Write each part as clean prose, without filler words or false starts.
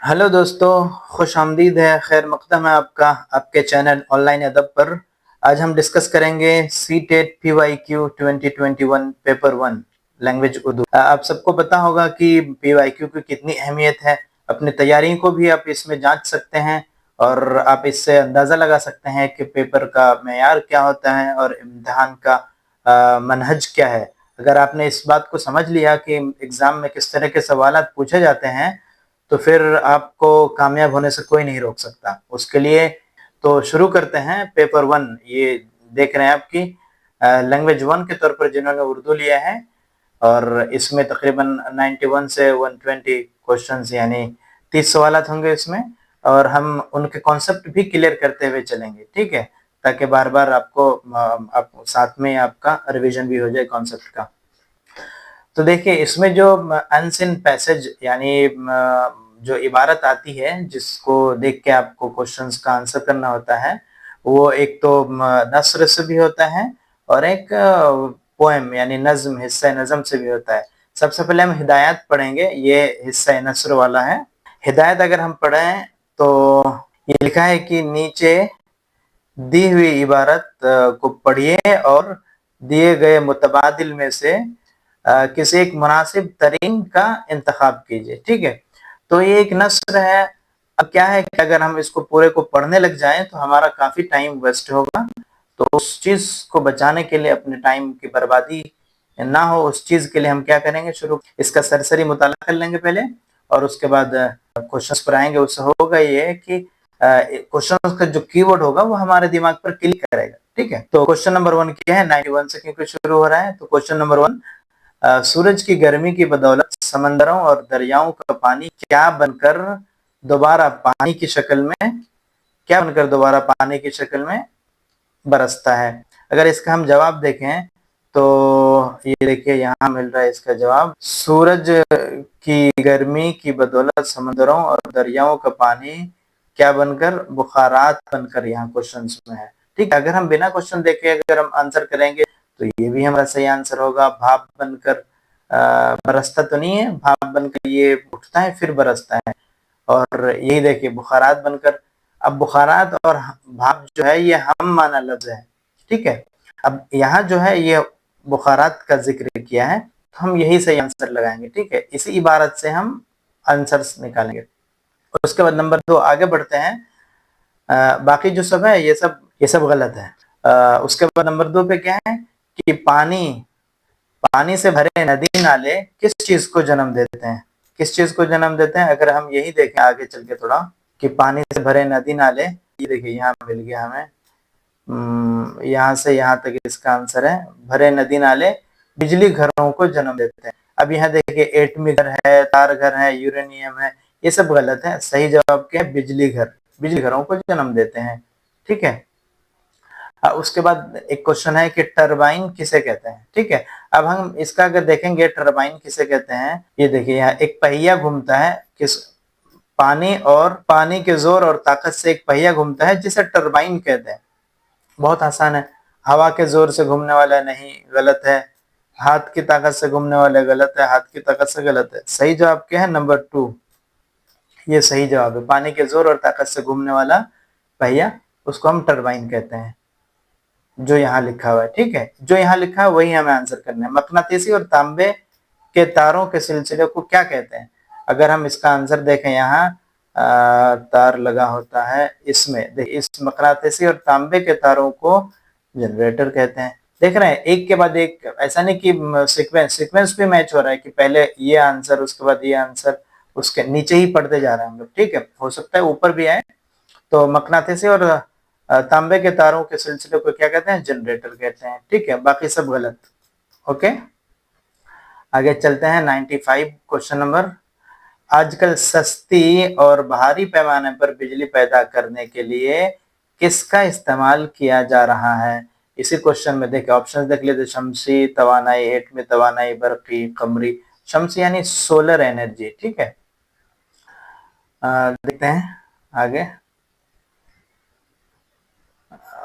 Hello दोस्तों, खुश आमदीद है, खैर मकदम है आपका आपके चैनल ऑनलाइन अदब पर। आज हम डिस्कस करेंगे CTET PYQ 2021 paper 1 language Urdu. आप सबको पता होगा कि पी वाई क्यू की कितनी अहमियत है। अपनी तैयारी को भी आप इसमें जांच सकते हैं और आप इससे अंदाज़ा लगा सकते हैं कि पेपर का मेयार क्या होता है और इम्तिहान का मनहज क्या है। अगर आपने इस बात को समझ लिया कि एग्ज़ाम में किस तरह के सवालात पूछे जाते हैं तो फिर आपको कामयाब होने से कोई नहीं रोक सकता। उसके लिए तो शुरू करते हैं पेपर 1। ये देख रहे हैं आपकी लैंग्वेज 1 के तौर पर जिन्होंने उर्दू लिया है, और इसमें तकरीबन 91 से 120 क्वेश्चंस यानी 30 सवालात होंगे इसमें, और हम उनके कॉन्सेप्ट भी क्लियर करते हुए चलेंगे, ठीक है, ताकि बार बार आपको आप साथ में आपका रिवीजन भी हो जाए कॉन्सेप्ट का। तो देखिए इसमें जो अनसीन पैसेज यानी जो इबारत आती है जिसको देख के आपको क्वेश्चंस का आंसर करना होता है, वो एक तो नस्र से भी होता है और एक पोएम यानी नज्म हिस्सा नज्म से भी होता है। सबसे पहले हम हिदायत पढ़ेंगे, ये हिस्सा नस्र वाला है। हिदायत अगर हम पढ़ें तो ये लिखा है कि नीचे दी हुई इबारत को पढ़िए और दिए गए मुतबादिल में से किसी एक मुनासिब तरीन का इंतखाब कीजिए, ठीक है। तो ये एक नस्र है। अब क्या है कि अगर हम इसको पूरे को पढ़ने लग जाएं तो हमारा काफी टाइम वेस्ट होगा। तो उस चीज को बचाने के लिए, अपने टाइम की बर्बादी ना हो उस चीज के लिए हम क्या करेंगे, शुरू इसका सरसरी मुताला कर लेंगे पहले और उसके बाद क्वेश्चंस पर आएंगे। उससे होगा ये कि क्वेश्चन का जो कीवर्ड होगा वो हमारे दिमाग पर क्लिक करेगा, ठीक है। तो क्वेश्चन नंबर 1 क्या है, 91 से क्योंकि शुरू हो रहा है। तो क्वेश्चन नंबर 1, सूरज की गर्मी की बदौलत समंदरों और दरियाओं का पानी क्या बनकर दोबारा पानी की शक्ल में बरसता है। अगर इसका हम जवाब देखें तो ये देखिए यहाँ मिल रहा है इसका जवाब, सूरज की गर्मी की बदौलत समंदरों और दरियाओं का पानी क्या बनकर, बुखारात बनकर यहाँ क्वेश्चन में है, ठीक है। अगर हम बिना क्वेश्चन देखे अगर हम आंसर करेंगे तो ये भी हमारा सही आंसर होगा। भाप बनकर बरसता तो नहीं है, भाप बनकर ये उठता है फिर बरसता है। और यही देखिए बुखारात बनकर, अब बुखारात और भाप जो है ये हम माना लफ्ज है, ठीक है। अब यहाँ जो है ये बुखारात का जिक्र किया है तो हम यही सही आंसर लगाएंगे, ठीक है। इसी इबारत से हम आंसर्स निकालेंगे। उसके बाद नंबर 2 आगे बढ़ते हैं। बाकी जो सब है ये सब गलत है। उसके बाद नंबर 2 पे क्या है कि पानी से भरे नदी नाले किस चीज को जन्म देते हैं, किस चीज को जन्म देते हैं। अगर हम यही देखें आगे चल के थोड़ा कि पानी से भरे नदी नाले, ये देखिए यहाँ मिल गया हमें, यहाँ से यहाँ तक इसका आंसर है भरे नदी नाले बिजली घरों को जन्म देते हैं। अब यहाँ देखिए एटमी घर है, तार घर है, यूरेनियम है, ये सब गलत है। सही जवाब क्या है, बिजली घरों को जन्म देते हैं, ठीक है। उसके बाद एक क्वेश्चन है कि टरबाइन किसे कहते हैं, ठीक है। अब हम इसका अगर देखेंगे टरबाइन किसे कहते हैं, ये देखिए यहाँ एक पहिया घूमता है, किस पानी के जोर और ताकत से एक पहिया घूमता है जिसे टरबाइन कहते हैं। बहुत आसान है। हवा के जोर से घूमने वाला नहीं, गलत है। हाथ की ताकत से घूमने वाला गलत है, हाथ की ताकत से गलत है। सही जवाब क्या है, नंबर 2, ये सही जवाब है। पानी के जोर और ताकत से घूमने वाला पहिया उसको हम टरबाइन कहते हैं, जो यहाँ लिखा हुआ है, ठीक है। जो यहाँ लिखा है वही हमें आंसर करना है। मकनातीसी और तांबे के तारों के सिलसिले को क्या कहते हैं। अगर हम इसका आंसर देखें, यहाँ तार लगा होता है इसमें, इस मकनातीसी और तांबे के तारों को जनरेटर कहते हैं। देख रहे हैं एक के बाद एक, ऐसा नहीं कि सीक्वेंस भी मैच हो रहा है कि पहले ये आंसर उसके बाद ये आंसर, उसके नीचे ही पढ़ते जा रहे हैं हम लोग, ठीक है। हो सकता है ऊपर भी आए। तो मकनातीसी और तांबे के तारों के सिलसिले को क्या कहते हैं, जनरेटर कहते हैं, ठीक है। बाकी सब गलत, ओके। आगे चलते हैं 95 क्वेश्चन नंबर। आजकल सस्ती और भारी पैमाने पर बिजली पैदा करने के लिए किसका इस्तेमाल किया जा रहा है। इसी क्वेश्चन में देखिए ऑप्शन देख लेते, शमसी तवानाई, एटमी तवानाई, बरकी, कमरी। शमसी यानी सोलर एनर्जी, ठीक है। देखते हैं आगे।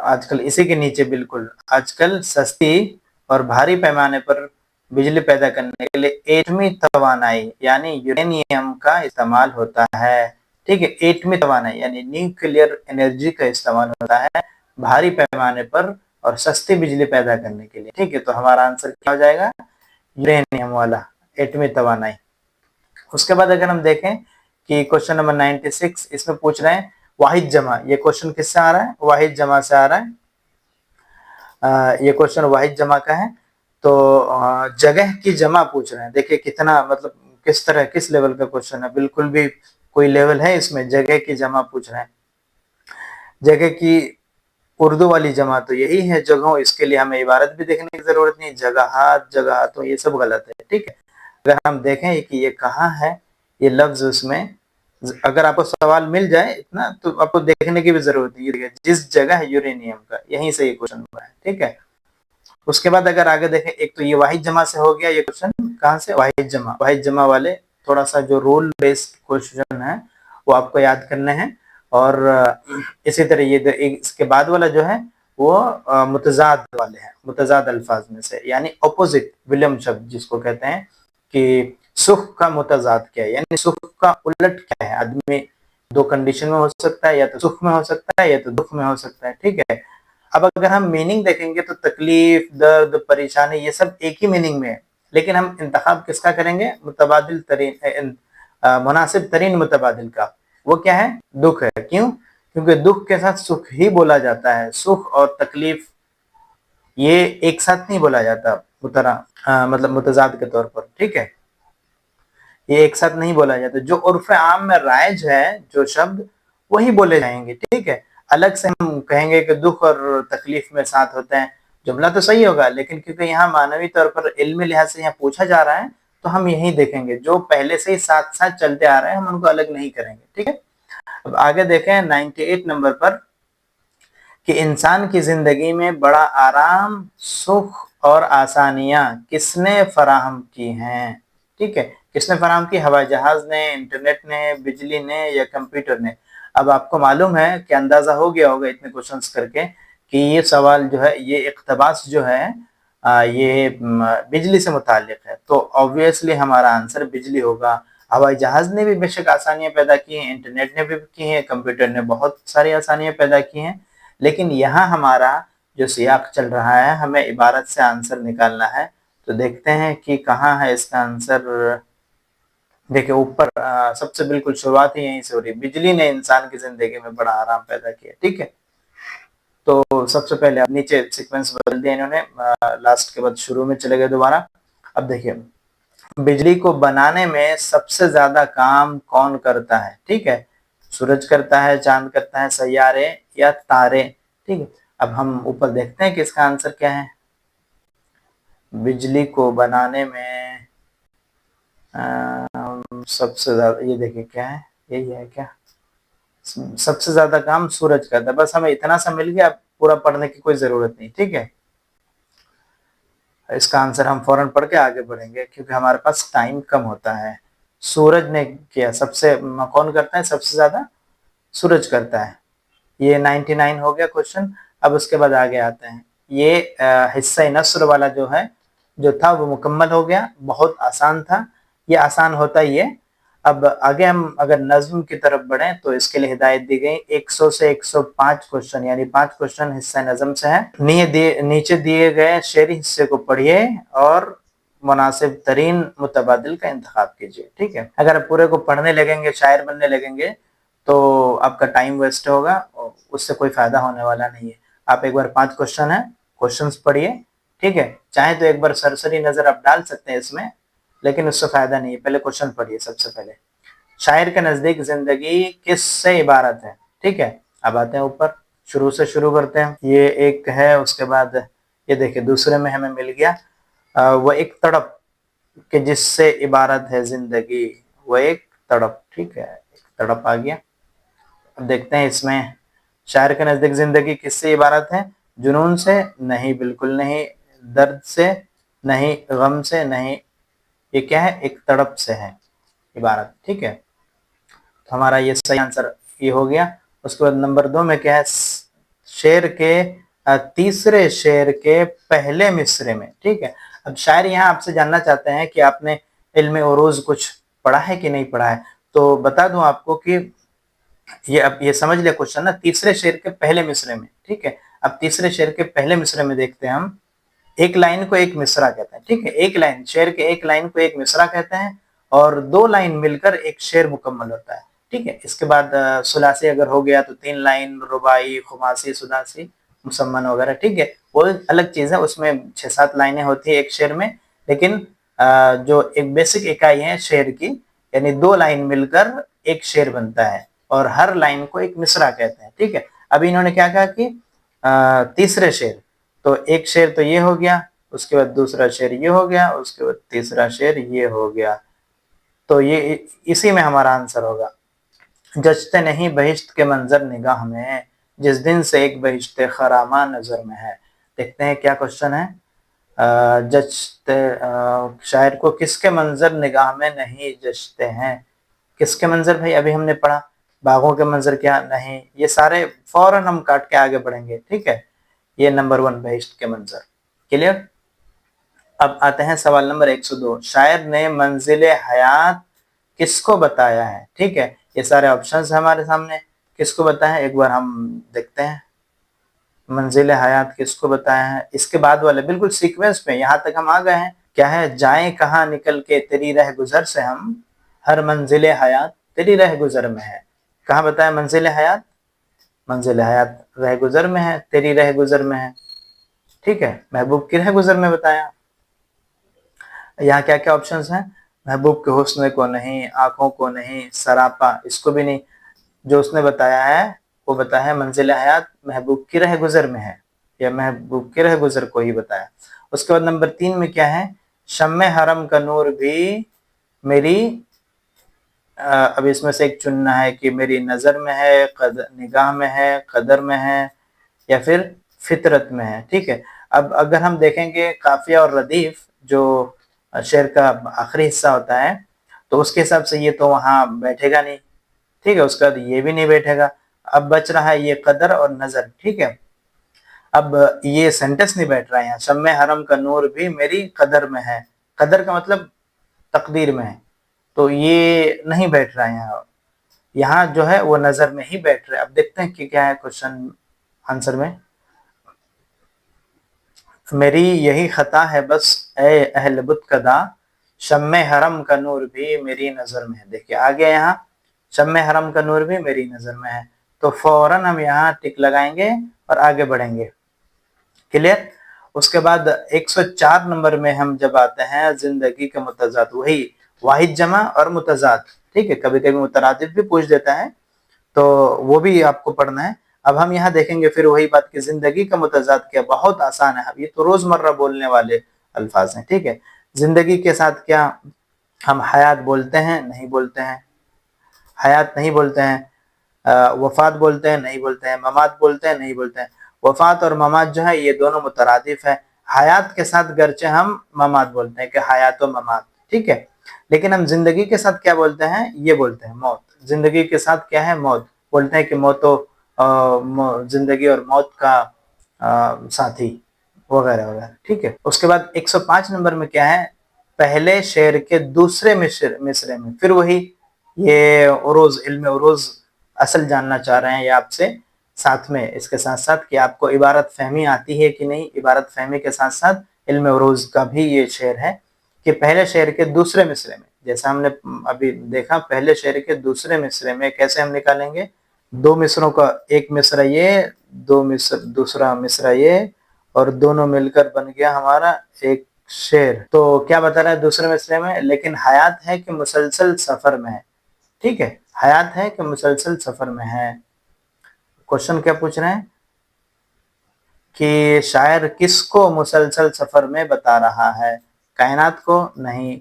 आजकल इसी के नीचे बिल्कुल, आजकल सस्ती और भारी पैमाने पर बिजली पैदा करने के लिए एटमी तवानाई यानी यूरेनियम का इस्तेमाल होता है। ठीक है। एटमी तवानाई यानी न्यूक्लियर एनर्जी का इस्तेमाल होता है भारी पैमाने पर और सस्ती बिजली पैदा करने के लिए, ठीक है। तो हमारा आंसर क्या हो जाएगा, यूरेनियम वाला, एटमी तवानाई। उसके बाद अगर हम देखें कि क्वेश्चन नंबर 96 इसमें पूछ रहे हैं वाहिद जमा, ये क्वेश्चन किससे आ रहा है, वाहिद जमा से आ रहा है। ये क्वेश्चन वाहिद जमा का है। तो जगह की जमा पूछ रहे हैं, देखिए कितना मतलब किस तरह किस लेवल का क्वेश्चन है, बिल्कुल भी कोई लेवल है इसमें, जगह की जमा पूछ रहे हैं। जगह की उर्दू वाली जमा तो यही है जगहों, इसके लिए हमें इबारत भी देखने की जरूरत नहीं, जगहात जगह, तो ये सब गलत है, ठीक है। अगर हम देखें कि ये कहाँ है ये लफ्ज, उसमें अगर आपको सवाल मिल जाए इतना तो आपको देखने की भी जरूरत नहीं है, जिस जगह है यूरेनियम का, यहीं से ये क्वेश्चन हुआ है, ठीक है। उसके बाद अगर आगे देखें, एक तो ये वाहिद जमा से हो गया ये क्वेश्चन, कहाँ से, वाहिद जमा वाले थोड़ा सा जो रूल बेस्ड क्वेश्चन है वो आपको याद करने हैं। और इसी तरह ये इसके बाद वाला जो है वो मुतजाद वाले हैं, मुतजाद अल्फाज में से, यानी अपोजिट विलम शब्द जिसको कहते हैं कि सुख का मुतजाद क्या है, यानी सुख का उलट क्या है। आदमी दो कंडीशन में हो सकता है, या तो सुख में हो सकता है या तो दुख में हो सकता है, ठीक है। अब अगर हम मीनिंग देखेंगे तो तकलीफ, दर्द, परेशानी ये सब एक ही मीनिंग में है, लेकिन हम इंतखाब किसका करेंगे, मुतबादिल तरीन, मुनासिब तरीन मुतबादिल का, वो क्या है, दुख है। क्यों, क्योंकि दुख के साथ सुख ही बोला जाता है, सुख और तकलीफ ये एक साथ नहीं बोला जाता मतलब मुतजाद के तौर पर, ठीक है, ये एक साथ नहीं बोला जाता। जो उर्फ आम में राइज है जो शब्द वही बोले जाएंगे, ठीक है। अलग से हम कहेंगे कि दुख और तकलीफ में साथ होते हैं, जुमला तो सही होगा, लेकिन क्योंकि यहाँ मानवी तौर पर इल्मी लिहाज से यहाँ पूछा जा रहा है तो हम यही देखेंगे, जो पहले से ही साथ साथ चलते आ रहे हैं हम उनको अलग नहीं करेंगे, ठीक है। अब आगे देखें 98 नंबर पर कि इंसान की जिंदगी में बड़ा आराम, सुख और आसानियां किसने फराहम की हैं, ठीक है। किसने फराहम की, हवाई जहाज ने, इंटरनेट ने, बिजली ने या कंप्यूटर ने। अब आपको मालूम है कि अंदाजा हो गया होगा इतने क्वेश्चंस करके कि ये सवाल जो है, ये इक़्तिबास जो है ये बिजली से मुताल्लिक है, तो ऑब्वियसली हमारा आंसर बिजली होगा। हवाई जहाज ने भी बेशक आसानियां पैदा की हैं, इंटरनेट ने भी की हैं, कंप्यूटर ने बहुत सारी आसानियां पैदा की हैं, लेकिन यहाँ हमारा जो सियाक चल रहा है, हमें इबारत से आंसर निकालना है। तो देखते हैं कि कहाँ है इसका आंसर। देखिए ऊपर सबसे बिल्कुल शुरुआत ही यहीं से हो रही, बिजली ने इंसान की जिंदगी में बड़ा आराम पैदा किया, ठीक है। तो सबसे पहले अब नीचे सीक्वेंस बदल दिया इन्होंने, लास्ट के बाद शुरू में चले गए दोबारा। अब देखिए, बिजली को बनाने में सबसे ज्यादा काम कौन करता है, ठीक है। सूरज करता है, चांद करता है, सैयारे या तारे, ठीक है। अब हम ऊपर देखते हैं कि इसका आंसर क्या है। बिजली को बनाने में सबसे ज्यादा, ये देखिए क्या है, यही है क्या, सबसे ज्यादा काम सूरज करता है। बस हमें इतना सा मिल गया, पूरा पढ़ने की कोई जरूरत नहीं, ठीक है। इसका आंसर हम फौरन पढ़ के आगे बढ़ेंगे क्योंकि हमारे पास टाइम कम होता है। सूरज ने किया, सबसे कौन करता है सबसे ज्यादा, सूरज करता है। ये 99 हो गया क्वेश्चन। अब उसके बाद आगे आते हैं, ये हिस्सा नस्र वाला जो है जो था वो मुकम्मल हो गया, बहुत आसान था, ये आसान होता ही है। अब आगे हम अगर नज्म की तरफ बढ़ें तो इसके लिए हिदायत दी गई 100 से 105 क्वेश्चन, यानी 5 क्वेश्चन हिस्सा नज्म से है। नीचे दिए गए शेरी हिस्से को पढ़िए और मुनासिब तरीन मुतबादिल का इंतखाब कीजिए, ठीक है। अगर आप पूरे को पढ़ने लगेंगे, शायर बनने लगेंगे तो आपका टाइम वेस्ट होगा, उससे कोई फायदा होने वाला नहीं है। आप एक बार 5 क्वेश्चन है, क्वेश्चंस पढ़िए, ठीक है। चाहे तो एक बार सरसरी नजर आप डाल सकते हैं इसमें, लेकिन उससे फायदा नहीं है, पहले क्वेश्चन पढ़िए। सबसे पहले, शायर के नजदीक जिंदगी किस से इबारत है, ठीक है। अब आते हैं ऊपर, शुरू से शुरू करते हैं। ये एक है, उसके बाद ये देखिए दूसरे में हमें मिल गया वो एक तड़प कि जिससे इबारत है जिंदगी, वो एक तड़प, ठीक है, एक तड़प आ गया। अब देखते हैं इसमें, शायर के नजदीक जिंदगी किससे इबारत है, जुनून से नहीं, बिल्कुल नहीं, दर्द से नहीं, गम से नहीं, ये क्या है, एक तड़प से है इबारत, ठीक है। तो हमारा ये सही आंसर ये हो गया। उसके बाद नंबर 2 में क्या है, शेर के तीसरे शेर के पहले मिसरे में, ठीक है। अब शायर यहाँ आपसे जानना चाहते हैं कि आपने इल्म उरूज कुछ पढ़ा है कि नहीं पढ़ा है। तो बता दूं आपको कि अब ये समझ लिया क्वेश्चन ना, तीसरे शेर के पहले मिसरे में, ठीक है। अब तीसरे शेर के पहले मिसरे में देखते हैं हम, एक लाइन को एक मिसरा कहते हैं, ठीक है। एक लाइन, शेर के एक लाइन को एक मिसरा कहते हैं, और दो लाइन मिलकर एक शेर मुकम्मल होता है, ठीक है। इसके बाद सुलासी अगर हो गया तो 3 लाइन, रुबाई, खुमासी, सुदासी, मुसम्मन वगैरह, ठीक है। वो अलग चीज है, उसमें 6-7 लाइनें होती है एक शेर में, लेकिन जो एक बेसिक इकाई है शेर की, यानी 2 लाइन मिलकर एक शेर बनता है, और हर लाइन को एक मिसरा कहते हैं, ठीक है। अभी इन्होंने क्या कहा कि तीसरे शेर, तो एक शेर तो ये हो गया, उसके बाद दूसरा शेर ये हो गया, उसके बाद तीसरा शेर ये हो गया, तो ये इसी में हमारा आंसर होगा। जचते नहीं बहिश्त के मंजर निगाह में, जिस दिन से एक बहिश्त खरामा नजर में है। देखते हैं क्या क्वेश्चन है। जचते, शायर को किसके मंजर निगाह में नहीं जचते हैं? किसके मंजर भाई? अभी हमने पढ़ा बागों के मंजर, क्या नहीं, ये सारे फौरन हम काट के आगे बढ़ेंगे, ठीक है। ये नंबर 1 बहिश्त के मंजर, क्लियर। अब आते हैं सवाल नंबर 102। शायर ने मंजिल हयात किसको बताया है? ठीक है, ये सारे ऑप्शंस हमारे सामने, किसको बताया है एक बार हम देखते हैं। मंजिल हयात किसको बताया है? इसके बाद वाले बिल्कुल सीक्वेंस पे, यहां तक हम आ गए हैं। क्या है? जाएं कहां निकल के तेरी रह गुजर से हम, हर मंजिल हयात तेरी रह गुजर में है। कहां बताया मंजिल हयात? मंजिल हयात रह गुजर में है, तेरी रह गुजर में है, ठीक है। महबूब की रह गुजर में बताया। यहाँ क्या क्या ऑप्शंस हैं? महबूब के हुस्न को नहीं, आंखों को नहीं, सरापा इसको भी नहीं, जो उसने बताया है वो बताया है मंजिल हयात महबूब की रह गुजर में है, या महबूब की रह गुजर को ही बताया। उसके बाद नंबर 3 में क्या है? शम्मे हरम का नूर भी मेरी, अब इसमें से एक चुनना है कि मेरी नजर में है, निगाह में है, कदर में है, या फिर फितरत में है, ठीक है। अब अगर हम देखेंगे काफिया और रदीफ, जो शेर का आखिरी हिस्सा होता है, तो उसके हिसाब से ये तो वहां बैठेगा नहीं, ठीक है। उसके बाद ये भी नहीं बैठेगा। अब बच रहा है ये कदर और नजर, ठीक है। अब ये सेंटेंस नहीं बैठ रहा है यहाँ, शम्मे हरम का नूर भी मेरी कदर में है, कदर का मतलब तकदीर में है, तो ये नहीं बैठ रहा है यहाँ। यहाँ जो है वो नजर में ही बैठ रहा है। अब देखते हैं कि क्या है क्वेश्चन आंसर में। मेरी यही खता है बस ए अहल बुतकदा, शम्मे हरम का नूर भी मेरी नजर में है। देखिए आगे यहाँ शम्मे हरम का नूर भी मेरी नजर में है, तो फौरन हम यहाँ टिक लगाएंगे और आगे बढ़ेंगे, क्लियर। उसके बाद 104 नंबर में हम जब आते हैं, जिंदगी के मुतजाद, वही वाहिद जमा और मुतजाद, ठीक है। कभी कभी मुतरादिफ भी पूछ देता है, तो वो भी आपको पढ़ना है। अब हम यहाँ देखेंगे फिर वही बात कि जिंदगी का मुतजाद क्या, बहुत आसान है। अब ये तो रोजमर्रा बोलने वाले अल्फाज हैं, ठीक है। जिंदगी के साथ क्या हम हयात बोलते हैं? नहीं बोलते हैं, हयात नहीं बोलते हैं। वफात बोलते हैं? नहीं बोलते हैं। ममात बोलते हैं? नहीं बोलते हैं। वफात और ममात जो है ये दोनों मुतरादिफ है। हयात के साथ गर्चे हम ममात बोलते हैं कि हयात और ममात, ठीक है। लेकिन हम जिंदगी के साथ क्या बोलते हैं? ये बोलते हैं मौत। जिंदगी के साथ क्या है? मौत। बोलते हैं कि मौतो जिंदगी और मौत का साथी, वगैरह वगैरह, ठीक है। उसके बाद 105 नंबर में क्या है? पहले शेर के दूसरे मिसरे में, फिर वही ये उरूज, इल्म उरूज असल जानना चाह रहे हैं ये आपसे, साथ में इसके साथ साथ कि आपको इबारत फहमी आती है कि नहीं। इबारत फहमी के साथ साथ इल्म उरूज का भी ये शेर है कि पहले शेर के दूसरे मिसरे में, जैसा हमने अभी देखा, पहले शेर के दूसरे मिसरे में कैसे हम निकालेंगे? 2 मिसरों का एक मिसरा ये, 2 मिसर दूसरा मिसरा ये, और दोनों मिलकर बन गया हमारा एक शेर। तो क्या बता रहा है दूसरे मिसरे में? लेकिन हयात है कि मुसलसल सफर में है, ठीक है। हयात है कि मुसलसल सफर में है। क्वेश्चन क्या पूछ रहे हैं कि शायर किसको मुसलसल सफर में बता रहा है? कायनात को? नहीं।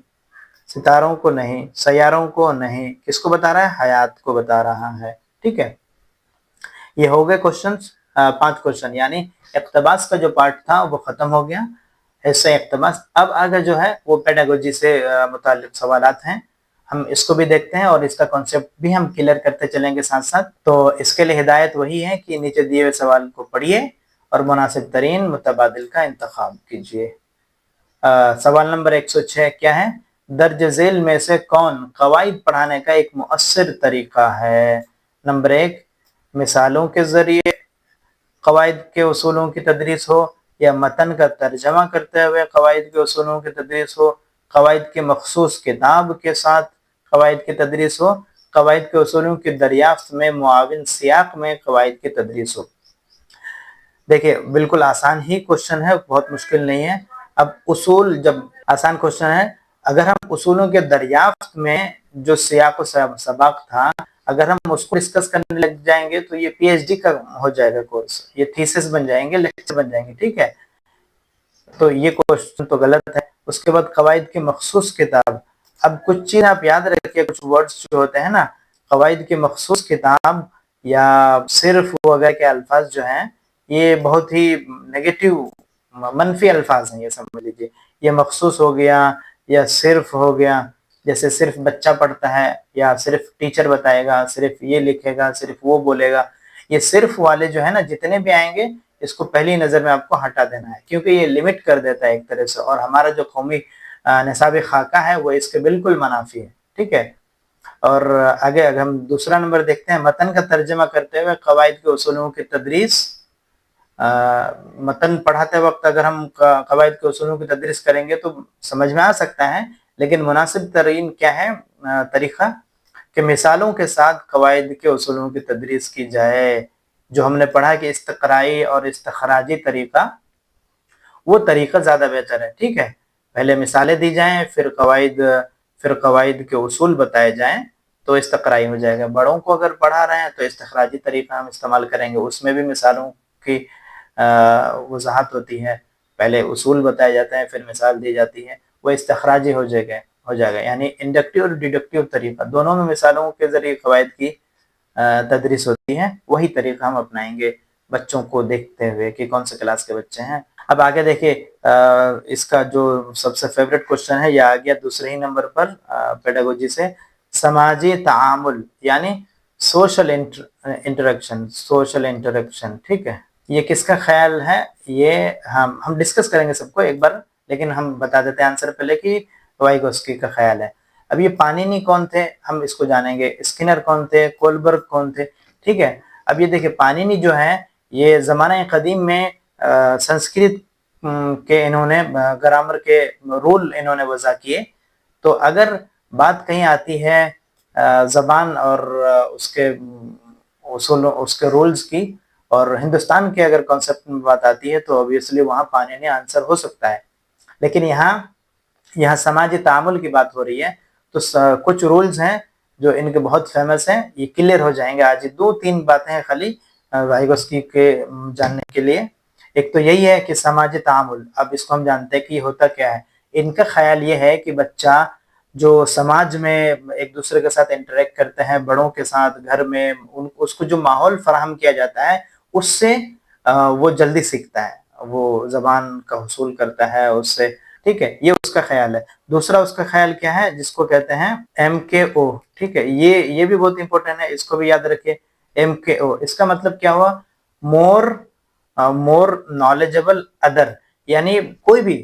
सितारों को? नहीं। सैयारों को? नहीं। किसको बता रहा है? हयात को बता रहा है, ठीक है। ये हो गए क्वेश्चंस, 5 क्वेश्चन, यानी इक्तबास का जो पार्ट था वो खत्म हो गया, हिस्सा इक्तबास। अब आगे जो है वो पेडागोजी से मुताल्लिक सवालात हैं, हम इसको भी देखते हैं और इसका कॉन्सेप्ट भी हम क्लियर करते चलेंगे साथ साथ। तो इसके लिए हिदायत वही है कि नीचे दिए हुए सवाल को पढ़िए और मुनासिब तरीन मुतबादिल का इंतखाब कीजिए। सवाल नंबर 106 क्या है? दर्ज झेल में से कौन कवाइद पढ़ाने का एक मुअस्सिर तरीका है? نمبر 1 مثالوں کے ذریعے قواعد کے اصولوں کی تدریس ہو، یا متن کا ترجمہ کرتے ہوئے قواعد کے اصولوں کی تدریس ہو، قواعد کی مخصوص کتاب کے ساتھ قواعد کی تدریس ہو، قواعد کے اصولوں کی دریافت میں معاون سیاق میں قواعد کی تدریس ہو۔ دیکھیں بالکل آسان ہی کوشچن ہے، بہت مشکل نہیں ہے۔ اب اصول جب آسان کوشچن ہے، اگر ہم اصولوں کے دریافت میں جو سیاق و سباق تھا، اگر ہم اس کو ڈسکس کرنے لگ جائیں گے تو یہ پی ایچ ڈی کا ہو جائے گا کورس، یہ تھیسس بن جائیں گے، لیکچر بن جائیں گے، ٹھیک ہے؟ تو یہ کوشچن تو غلط ہے۔ اس کے بعد قواعد کی مخصوص کتاب، اب کچھ چیز آپ یاد رکھیے، کچھ ورڈز جو ہوتے ہیں نا، قواعد کی مخصوص کتاب یا صرف وغیرہ کے الفاظ جو ہیں یہ بہت ہی نیگیٹو منفی الفاظ ہیں، یہ سمجھ لیجیے۔ یہ مخصوص ہو گیا یا صرف ہو گیا، جیسے صرف بچہ پڑھتا ہے، یا صرف ٹیچر بتائے گا، صرف یہ لکھے گا، صرف وہ بولے گا، یہ صرف والے جو ہے نا جتنے بھی آئیں گے اس کو پہلی نظر میں آپ کو ہٹا دینا ہے، کیونکہ یہ لمٹ کر دیتا ہے ایک طرح سے، اور ہمارا جو قومی نصاب خاکہ ہے وہ اس کے بالکل منافی ہے، ٹھیک ہے؟ اور آگے اگر ہم دوسرا نمبر دیکھتے ہیں، متن کا ترجمہ کرتے ہوئے قواعد کے اصولوں کی تدریس۔ متن پڑھاتے وقت اگر ہم قواعد کے اصولوں کی تدریس کریں گے تو سمجھ میں آ سکتا ہے، لیکن مناسب ترین کیا ہے طریقہ کہ مثالوں کے ساتھ قواعد کے اصولوں کی تدریس کی جائے۔ جو ہم نے پڑھا کہ استقرائی اور استخراجی طریقہ، وہ طریقہ زیادہ بہتر ہے، ٹھیک ہے؟ پہلے مثالیں دی جائیں، پھر قواعد کے اصول بتائے جائیں تو استقرائی ہو جائے گا۔ بڑوں کو اگر پڑھا رہے ہیں تو استخراجی طریقہ ہم استعمال کریں گے، اس میں بھی مثالوں کی وضاحت ہوتی ہے، پہلے اصول بتائے جاتے ہیں پھر مثال دی جاتی ہے، وہ استخراجی ہو جائے گا، یعنی انڈکٹیو اور ڈیڈکٹیو طریقہ، دونوں میں مثالوں کے ذریعے قواعد کی تدریس ہوتی ہے، وہی طریقہ ہم اپنائیں گے بچوں کو دیکھتے ہوئے کہ کون سے کلاس کے بچے ہیں۔ اب آگے دیکھیں، اس کا جو سب سے فیوریٹ کوشچن ہے یہ آ گیا دوسرے ہی نمبر پر پیڈاگوجی سے، سماجی تعامل یعنی سوشل انٹریکشن، ٹھیک ہے؟ یہ کس کا خیال ہے؟ یہ ہم ڈسکس کریں گے سب کو ایک بار، لیکن ہم بتا دیتے ہیں آنسر پہلے کہ وائگوسکی کا خیال ہے۔ اب یہ پانینی کون تھے ہم اس کو جانیں گے، اسکنر کون تھے، کولبرگ کون تھے، ٹھیک ہے؟ اب یہ دیکھیں پانینی جو ہے یہ زمانہ قدیم میں سنسکرت کے انہوں نے گرامر کے رول انہوں نے وضع کیے، تو اگر بات کہیں آتی ہے زبان اور اس کے اصولوں، اس کے رولز کی، اور ہندوستان کے اگر کانسیپٹ میں بات آتی ہے تو obviously وہاں پانینی آنسر ہو سکتا ہے، لیکن یہاں سماجی تعامل کی بات ہو رہی ہے، تو کچھ رولز ہیں جو ان کے بہت فیمس ہیں، یہ کلیئر ہو جائیں گے آج۔ 2-3 باتیں ہیں خالی وائگوسکی کے جاننے کے لیے۔ ایک تو یہی ہے کہ سماجی تعامل، اب اس کو ہم جانتے ہیں کہ یہ ہوتا کیا ہے۔ ان کا خیال یہ ہے کہ بچہ جو سماج میں ایک دوسرے کے ساتھ انٹریکٹ کرتے ہیں، بڑوں کے ساتھ، گھر میں، اس کو جو ماحول فراہم کیا جاتا ہے اس سے وہ جلدی سیکھتا ہے، وہ زبان کا حصول کرتا ہے اس سے، ٹھیک ہے؟ یہ اس کا خیال ہے۔ دوسرا اس کا خیال کیا ہے، جس کو کہتے ہیں MKO، ٹھیک ہے؟ یہ بھی بہت امپورٹنٹ ہے، اس کو بھی یاد رکھیں۔ MKO اس کا مطلب کیا ہوا؟ مور نالجبل ادر، یعنی کوئی بھی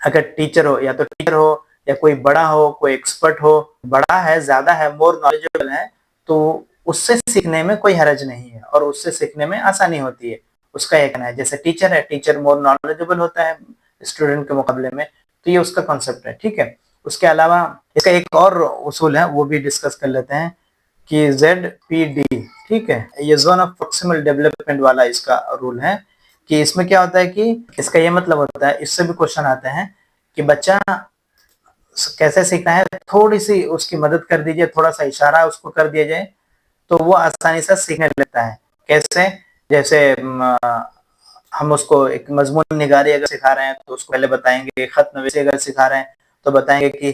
اگر ٹیچر ہو، یا تو ٹیچر ہو یا کوئی بڑا ہو، کوئی ایکسپرٹ ہو، بڑا ہے، زیادہ ہے، مور نالجبل ہے، تو اس سے سیکھنے میں کوئی حرج نہیں ہے اور اس سے سیکھنے میں آسانی ہوتی ہے، اس کا یہ کہنا ہے۔ جیسے ٹیچر ہے، ٹیچر مور نالجبل ہوتا ہے اسٹوڈنٹ کے مقابلے میں، تو یہ اس کا کانسیپٹ ہے، ٹھیک ہے؟ اس کے علاوہ اس کا ایک اور اصول ہے، وہ بھی ڈسکس کر لیتے ہیں کہ ZPD، ٹھیک ہے؟ یہ زون آف پروکسیمل ڈیولپمنٹ والا اس کا رول ہے، کہ اس میں کیا ہوتا ہے کہ اس کا یہ مطلب ہوتا ہے، اس سے بھی کوشچن آتے ہیں کہ بچہ کیسے سیکھنا ہے، تھوڑی سی اس کی مدد کر دیجئے، تھوڑا سا اشارہ اس کو کر دیا جائے تو وہ آسانی سے سیکھنے لگتا ہے۔ کیسے؟ جیسے ہم اس کو ایک مضمون نگاری اگر سکھا رہے ہیں تو اس کو پہلے بتائیں گے، خط نویسی اگر سکھا رہے ہیں تو بتائیں گے کہ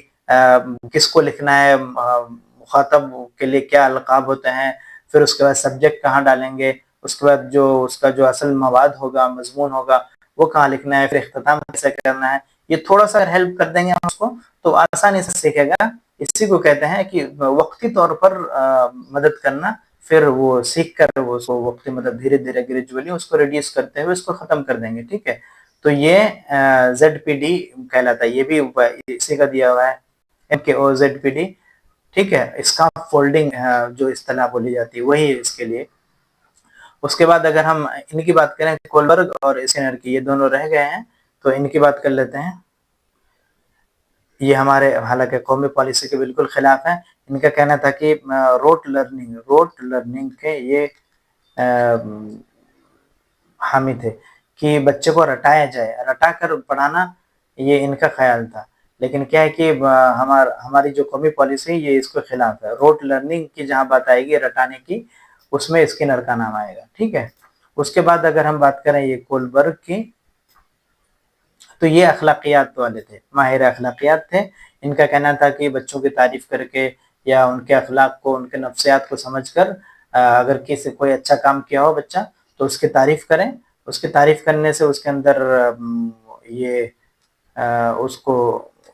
کس کو لکھنا ہے، مخاطب کے لیے کیا القاب ہوتے ہیں، پھر اس کے بعد سبجیکٹ کہاں ڈالیں گے، اس کے بعد جو اس کا جو اصل مواد ہوگا، مضمون ہوگا، وہ کہاں لکھنا ہے، پھر اختتام کیسے کرنا ہے۔ یہ تھوڑا سا ہیلپ کر دیں گے ہم اس کو تو آسانی سے سیکھے گا۔ اسی کو کہتے ہیں کہ وقتی طور پر مدد کرنا، پھر وہ سیکھ کر وہ وقتی مدد دھیرے دھیرے گریجولی اس کو ریڈیوس کرتے ہوئے اس کو ختم کر دیں گے، ٹھیک ہے؟ تو یہ ZPD کہلاتا ہے، یہ بھی اسی کا دیا ہوا ہے، MKO ZPD۔ ٹھیک ہے، اس کا فولڈنگ جو اصطلاح بولی جاتی ہے وہی ہے اس کے لیے. اس کے بعد اگر ہم ان کی بات کریں کولبرگ اور اسکینر کی، یہ دونوں رہ گئے ہیں تو ان کی بات کر لیتے ہیں. یہ ہمارے حالانکہ قومی پالیسی کے بالکل خلاف ہیں. ان کا کہنا تھا کہ روٹ لرننگ کے یہ حامی تھے کہ بچے کو رٹایا جائے، رٹا کر پڑھانا، یہ ان کا خیال تھا. لیکن کیا ہے کہ ہماری جو قومی پالیسی یہ اس کے خلاف ہے. روٹ لرننگ کی جہاں بات آئے گی رٹانے کی، اس میں اسکینر کا نام آئے گا. ٹھیک ہے. اس کے بعد اگر ہم بات کریں یہ کولبرگ کی، تو یہ اخلاقیات والے تھے، ماہر اخلاقیات تھے. ان کا کہنا تھا کہ بچوں کی تعریف کر کے یا ان کے اخلاق کو، ان کے نفسیات کو سمجھ کر اگر کسی کوئی اچھا کام کیا ہو بچہ تو اس کی تعریف کریں. اس کی تعریف کرنے سے اس کے اندر یہ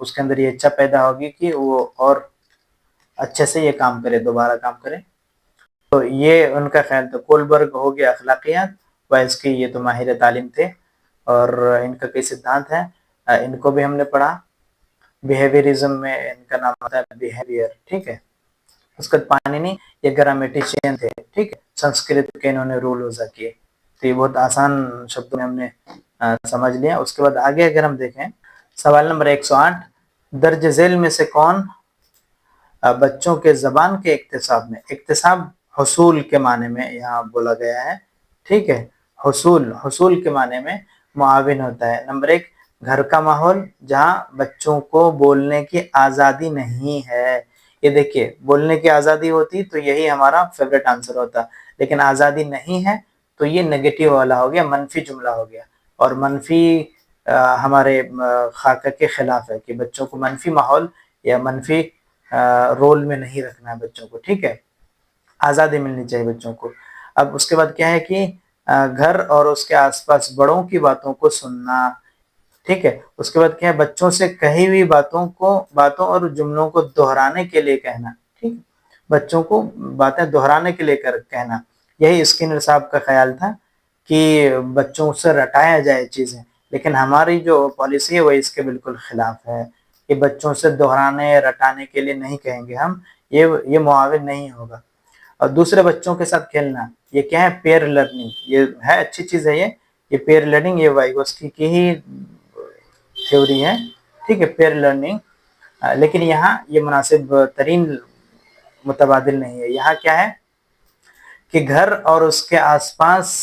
اس کے اندر یہ اچھا پیدا ہوگی کہ وہ اور اچھے سے یہ کام کرے، دوبارہ کام کرے. تو یہ ان کا خیال تھا. کولبرگ ہو گیا اخلاقیات، وائس کی یہ تو ماہر تعلیم تھے. اور ان کا کئی سدھانت ہیں، ان کو بھی ہم نے پڑھا. بیہیویئرزم میں ان کا نام آتا ہے بیہیویئر. ٹھیک ہے. اس کا پانینی یہ گرامیٹیشین تھے. ٹھیک ہے. سنسکرت کے انہوں نے رول وضع کیے. تو یہ بہت آسان شبدوں میں ہم نے سمجھ لیا. اس کے بعد آگے اگر ہم دیکھیں سوال نمبر 108، درج ذیل میں سے کون بچوں کے زبان کے اکتساب میں، اکتساب حصول کے معنی میں یہاں بولا گیا ہے. ٹھیک ہے. حصول کے معنی میں معاون ہوتا ہے. نمبر 1، گھر کا ماحول جہاں بچوں کو بولنے کی آزادی نہیں ہے. یہ دیکھیے، بولنے کی آزادی ہوتی تو یہی ہمارا فیوریٹ آنسر ہوتا، لیکن آزادی نہیں ہے تو یہ نیگیٹو والا ہو گیا، منفی جملہ ہو گیا. اور منفی ہمارے خاکہ کے خلاف ہے کہ بچوں کو منفی ماحول یا منفی رول میں نہیں رکھنا ہے بچوں کو. ٹھیک ہے. آزادی ملنی چاہیے بچوں کو. اب اس کے بعد کیا ہے کہ گھر اور اس کے آس پاس بڑوں کی باتوں کو سننا. ٹھیک ہے. اس کے بعد کیا ہے، بچوں سے کہی ہوئی باتوں اور جملوں کو دہرانے کے لیے کہنا. ٹھیک. بچوں کو باتیں دہرانے کے لیے کہنا. یہی اسکینر صاحب کا خیال تھا کہ بچوں سے رٹایا جائے چیزیں. لیکن ہماری جو پالیسی ہے وہ اس کے بالکل خلاف ہے کہ بچوں سے دہرانے رٹانے کے لیے نہیں کہیں گے ہم، یہ معاون نہیں ہوگا. اور دوسرے بچوں کے ساتھ کھیلنا، یہ کیا ہے، پیئر لرننگ. یہ ہے اچھی چیز ہے. یہ پیئر لرننگ یہ وائگوسکی کی ہی تھیوری ہے. ٹھیک ہے. Peer learning. لیکن یہاں یہ مناسب ترین متبادل نہیں ہے. یہاں کیا ہے کہ گھر اور اس کے آس پاس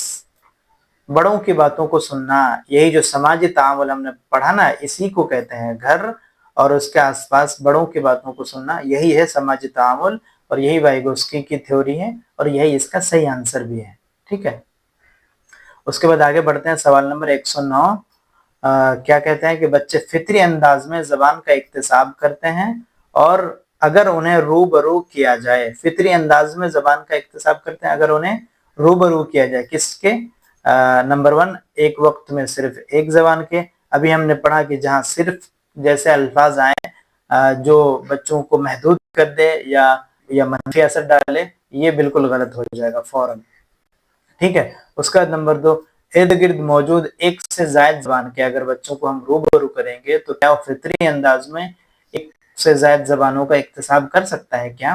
بڑوں کی باتوں کو سننا. یہی جو سماجی تعامل ہم نے پڑھا نا، اسی کو کہتے ہیں گھر اور اس کے آس پاس بڑوں کی باتوں کو سننا. یہی ہے سماجی تعامل، اور یہی وائگوسکی کی تھیوری ہے، اور یہی اس کا صحیح آنسر بھی ہے. ٹھیک ہے. اس کے بعد آگے بڑھتے ہیں. سوال نمبر 109 کیا کہتے ہیں کہ بچے فطری انداز میں زبان کا اکتساب کرتے ہیں، اور اگر انہیں روبرو کیا جائے، فطری انداز میں زبان کا اکتساب کرتے ہیں اگر انہیں روبرو کیا جائے. کس کے؟ نمبر 1، ایک وقت میں صرف ایک زبان کے. ابھی ہم نے پڑھا کہ جہاں صرف جیسے الفاظ آئیں جو بچوں کو محدود کر دے یا منفی اثر ڈالے، یہ بالکل غلط ہو جائے گا فوراً. ٹھیک ہے. اس کا نمبر 2، ارد گرد موجود ایک سے زائد زبان کے اگر بچوں کو ہم روبرو کریں گے تو کیا وہ فطری انداز میں ایک سے زائد زبانوں کا اکتساب کر سکتا ہے کیا؟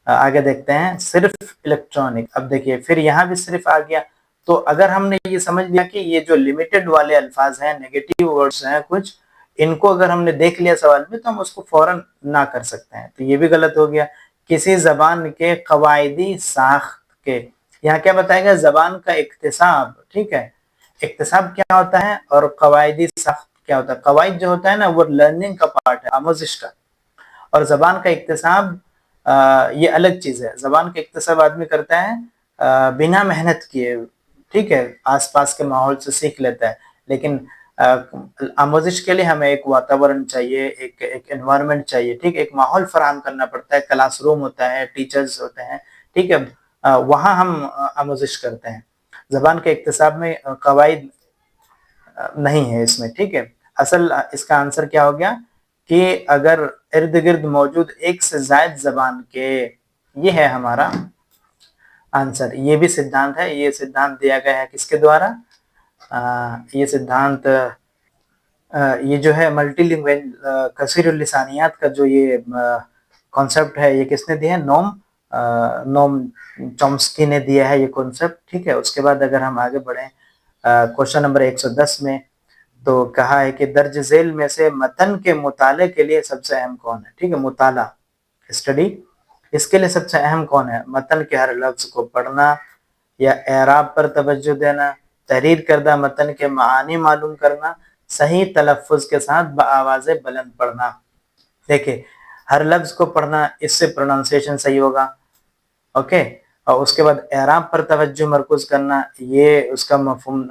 آگے دیکھتے ہیں. صرف الیکٹرانک. اب دیکھیے پھر یہاں بھی صرف آ گیا. تو اگر ہم نے یہ سمجھ لیا کہ یہ جو لمیٹڈ والے الفاظ ہیں، نیگیٹو ورڈز ہیں کچھ، ان کو اگر ہم نے دیکھ لیا سوال میں تو ہم اس کو فوراً نہ کر سکتے ہیں. تو یہ بھی غلط ہو گیا. کسی زبان کے قواعدی ساخت کے، یہاں کیا بتائے گا، زبان کا اکتساب. ٹھیک ہے. اکتساب کیا ہوتا ہے اور قواعدی ساخت کیا ہوتا ہے؟ قواعد جو ہوتا ہے نا وہ لرننگ کا پارٹ ہے، آموزش کا. اور زبان کا اکتساب یہ الگ چیز ہے. زبان کا اکتساب آدمی کرتا ہے بنا محنت کیے. ٹھیک ہے. آس پاس کے ماحول سے سیکھ لیتا ہے. لیکن آموزش کے لیے ہمیں ایک واتاورن چاہیے، ایک انوائرمنٹ چاہیے. ٹھیک. ایک ماحول فراہم کرنا پڑتا ہے. کلاس روم ہوتا ہے، ٹیچرز ہوتے ہیں. ٹھیک ہے. وہاں ہم آموزش کرتے ہیں. زبان کے اکتساب میں قواعد نہیں ہے اس میں. ٹھیک ہے. اصل اس کا آنسر کیا ہو گیا کہ اگر ارد گرد موجود ایک سے زائد زبان کے، یہ ہے ہمارا آنسر. یہ بھی سدھانت ہے. یہ سدھانت دیا گیا ہے کس کے دوارا؟ یہ سدھانت یہ جو ہے ملٹی لنگویج کثیر اللسانیات کا جو یہ कॉन्सेप्ट है, ये किसने दिया है? नोम चॉम्स्की ने दिया है ये कॉन्सेप्ट, ठीक है। उसके बाद अगर हम आगे बढ़े क्वेश्चन नंबर 110 में, तो कहा है कि दर्ज झेल में से मतन के मुताले के लिए सबसे अहम कौन है? ठीक है, मुताला स्टडी, इसके लिए सबसे अहम कौन है? मतन के हर लफ्ज को पढ़ना, या एराब पर तवज्जो देना, तहरीर करदा मतन के मानी मालूम करना, सही तलफ़ुज़ के साथ बआवाज़े बुलंद पढ़ना। देखिए, हर लफ्ज को पढ़ना, इससे प्रोनाउंसिएशन सही होगा, ओके। और उसके बाद एराब पर तवज्जो मरकूज करना, ये उसका मफहूम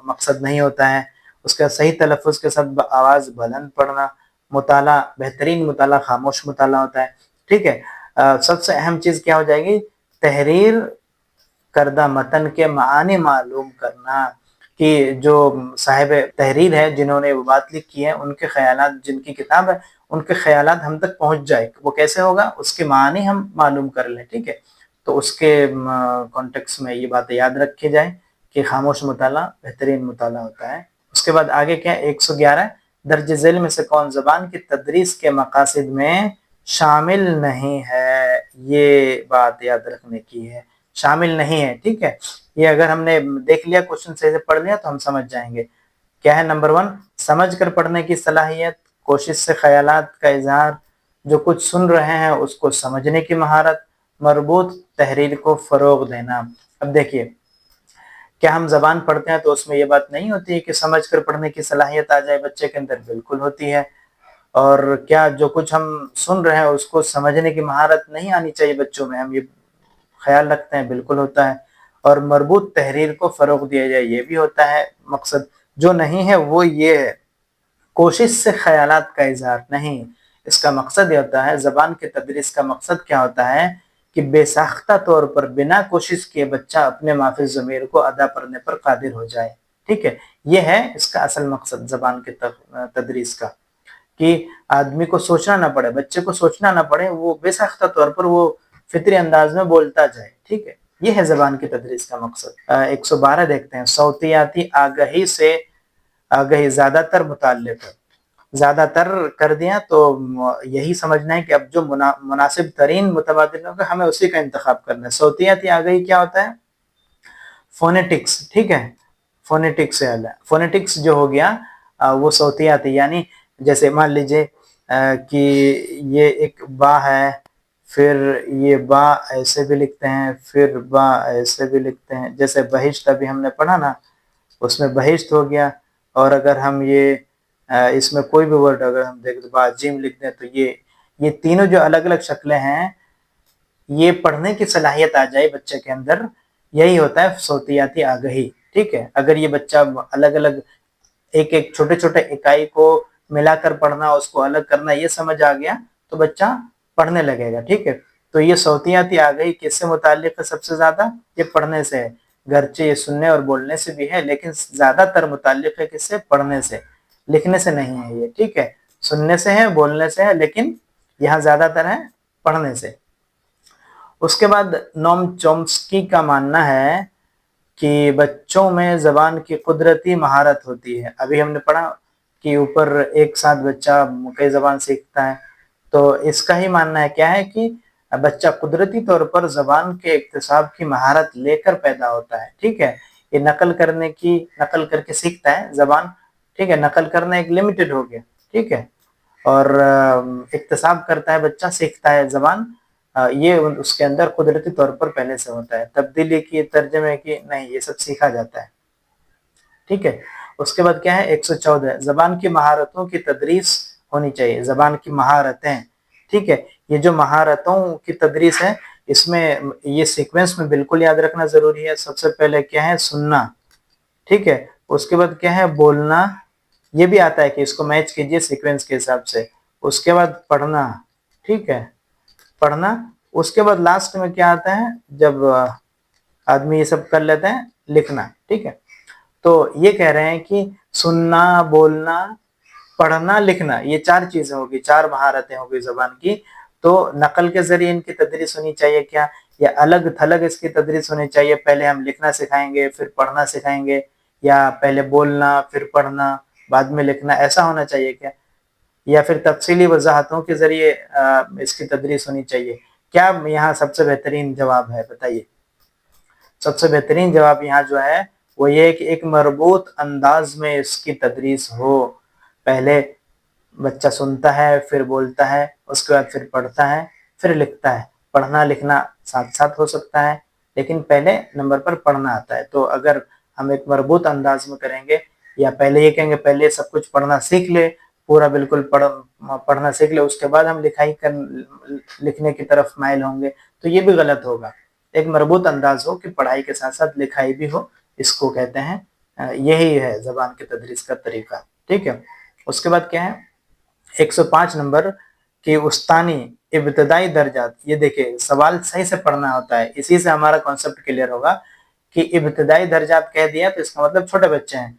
मकसद नहीं होता है। उसका सही तलफ़ुज़ के साथ आवाज़ बुलंद पढ़ना। मुताला, बेहतरीन मुताला खामोश मुताला होता है, ठीक है। सबसे अहम चीज़ क्या हो जाएगी? तहरीर करदा मतन के मानी मालूम करना, कि जो साहिब तहरीर है, जिन्होंने वो बात लिखी है, उनके ख्यालात, जिनकी किताब है, उनके ख्यालात हम तक पहुंच जाए। वो कैसे होगा? उसके मानी हम मालूम कर लें, ठीक है। तो उसके कॉन्टेक्स्ट में ये बातें याद रखी जाए कि खामोश मुताला बेहतरीन मुताला होता है। उसके बाद आगे क्या है? 111, दर्ज झेल में से कौन ज़बान की तदरीस के मकासद में शामिल नहीं है? ये बात याद रखने की है, शामिल नहीं है, ठीक है। ये अगर हमने देख लिया, क्वेश्चन सही से पढ़ लिया, तो हम समझ जाएंगे। क्या है? नंबर 1, समझ कर पढ़ने की सलाहियत, कोशिश से ख्यालात का इजहार, जो कुछ सुन रहे हैं उसको समझने की महारत, मरबूत तहरीर को फरोग देना। अब देखिए, क्या हम जबान पढ़ते हैं तो उसमें ये बात नहीं होती है कि समझ कर पढ़ने की सलाहियत आ जाए बच्चे के अंदर? बिल्कुल होती है। और क्या जो कुछ हम सुन रहे हैं उसको समझने की महारत नहीं आनी चाहिए बच्चों में? हम ये ख्याल रखते हैं, बिल्कुल होता है। और मरबूत तहरीर को फरोग दिया जाए, ये भी होता है मकसद। जो नहीं है वो ये है, कोशिश से ख्यालात का इजहार नहीं। इसका मकसद ये होता है, ज़बान के तदरीस का मकसद क्या होता है कि बेसाख्ता तौर पर बिना कोशिश किए बच्चा अपने माफी ज़मीर को अदा करने पर कादिर हो जाए, ठीक है। ये है इसका असल मकसद ज़बान के तदरीस का, कि आदमी को सोचना ना पड़े, बच्चे को सोचना ना पड़े, वो बेसाख्ता तौर पर वो फितरी अंदाज में बोलता जाए, ठीक है। ये है ज़बान की तदरीस का मकसद। 112 देखते हैं, सौतियाती आगही से आगही ज़्यादातर मुताल्लिक़ है। ज़्यादातर कर दिया तो यही समझना है कि अब जो मुनासिब तरीन मुतबादिल होगा, हमें उसी का इंतखाब करना है। सौतियाती आगही क्या होता है? फोनेटिक्स, ठीक है, फोनेटिक्स से अलग। फोनेटिक्स जो हो गया वो सौतियाती, यानी जैसे मान लीजिए कि ये एक बा है, फिर ये बा ऐसे भी लिखते हैं, फिर बा ऐसे भी लिखते हैं। जैसे बहिश्त अभी हमने पढ़ा ना, उसमें बहिश्त हो गया। और अगर हम ये इसमें कोई भी वर्ड अगर हम देख बाजिम लिख दें, तो ये तीनों जो अलग अलग शक्लें हैं, ये पढ़ने की सलाहियत आ जाए बच्चे के अंदर, यही होता है सौतियाती आगही, ठीक है। अगर ये बच्चा अलग अलग एक एक छोटे छोटे इकाई को मिलाकर पढ़ना, उसको अलग करना, ये समझ आ गया तो बच्चा पढ़ने लगेगा, ठीक है। तो ये सौतियाती आगही किससे मुताल्लिक है? सबसे ज्यादा ये पढ़ने से है। घरचे ये सुनने और बोलने से भी है, लेकिन ज्यादातर मुताल्लिक है किससे? पढ़ने से, लिखने से नहीं है ये, ठीक है। सुनने से है, बोलने से है, लेकिन यहाँ ज्यादातर है पढ़ने से। उसके बाद नोम चॉम्स्की का मानना है कि बच्चों में जबान की कुदरती महारत होती है। अभी हमने पढ़ा कि ऊपर एक साथ बच्चा कई जबान सीखता है, तो इसका ही मानना है क्या है कि बच्चा कुदरती तौर पर जबान के इक्तिसाब की महारत लेकर पैदा होता है, ठीक है। ये नकल करके सीखता है जबान, ठीक है। नकल करना एक लिमिटेड हो गया, ठीक है। और इक्तिसाब करता है बच्चा, सीखता है जबान, ये उसके अंदर कुदरती तौर पर पहले से होता है। तब्दीली की, तर्जमे की नहीं, ये सब सीखा जाता है, ठीक है। उसके बाद क्या है? 114, जबान की महारतों की तदरीस होनी चाहिए। जबान की महारतें, ठीक है। ये जो महारतों की तदरीस है, इसमें ये सीक्वेंस में बिल्कुल याद रखना जरूरी है। सबसे पहले क्या है? सुनना, ठीक है। उसके बाद क्या है? बोलना, ये भी आता है कि इसको मैच कीजिए सीक्वेंस के हिसाब से। उसके बाद पढ़ना, ठीक है, पढ़ना। उसके बाद लास्ट में क्या आता है? जब आदमी ये सब कर लेते हैं, लिखना, ठीक है। तो ये कह रहे हैं कि सुनना, बोलना, पढ़ना, लिखना, ये 4 चीजें होगी, 4 महारतें होगी जबान की। तो नकल के जरिए इनकी तदरीस होनी चाहिए क्या, या अलग थलग इसकी तदरीस होनी चाहिए? पहले हम लिखना सिखाएंगे, फिर पढ़ना सिखाएंगे, या पहले बोलना फिर पढ़ना बाद में लिखना, ऐसा होना चाहिए क्या? या फिर तफसीली वजाहतों के जरिए इसकी तदरीस होनी चाहिए? क्या यहाँ सबसे बेहतरीन जवाब है, बताइए। सबसे बेहतरीन जवाब यहाँ जो है वो ये है कि एक मरबूत अंदाज में इसकी तदरीस हो। पहले बच्चा सुनता है, फिर बोलता है, उसके बाद फिर पढ़ता है, फिर लिखता है। पढ़ना लिखना साथ साथ हो सकता है, लेकिन पहले नंबर पर पढ़ना आता है। तो अगर हम एक मरबूत अंदाज में करेंगे, या पहले ये कहेंगे पहले सब कुछ पढ़ना सीख ले, पूरा बिल्कुल पढ़ना सीख ले, उसके बाद हम लिखने की तरफ माइल होंगे, तो ये भी गलत होगा। एक मरबूत अंदाज हो कि पढ़ाई के साथ साथ लिखाई भी हो, इसको कहते हैं, यही है ज़बान की तदरीस का तरीका। ठीक है, उसके बाद क्या है 105 नंबर कि उस्तानी इब्तदाई दर्जात। ये देखिए सवाल सही से पढ़ना होता है, इसी से हमारा कॉन्सेप्ट क्लियर होगा कि इब्तदाई दर्जात कह दिया तो इसका मतलब छोटे बच्चे हैं।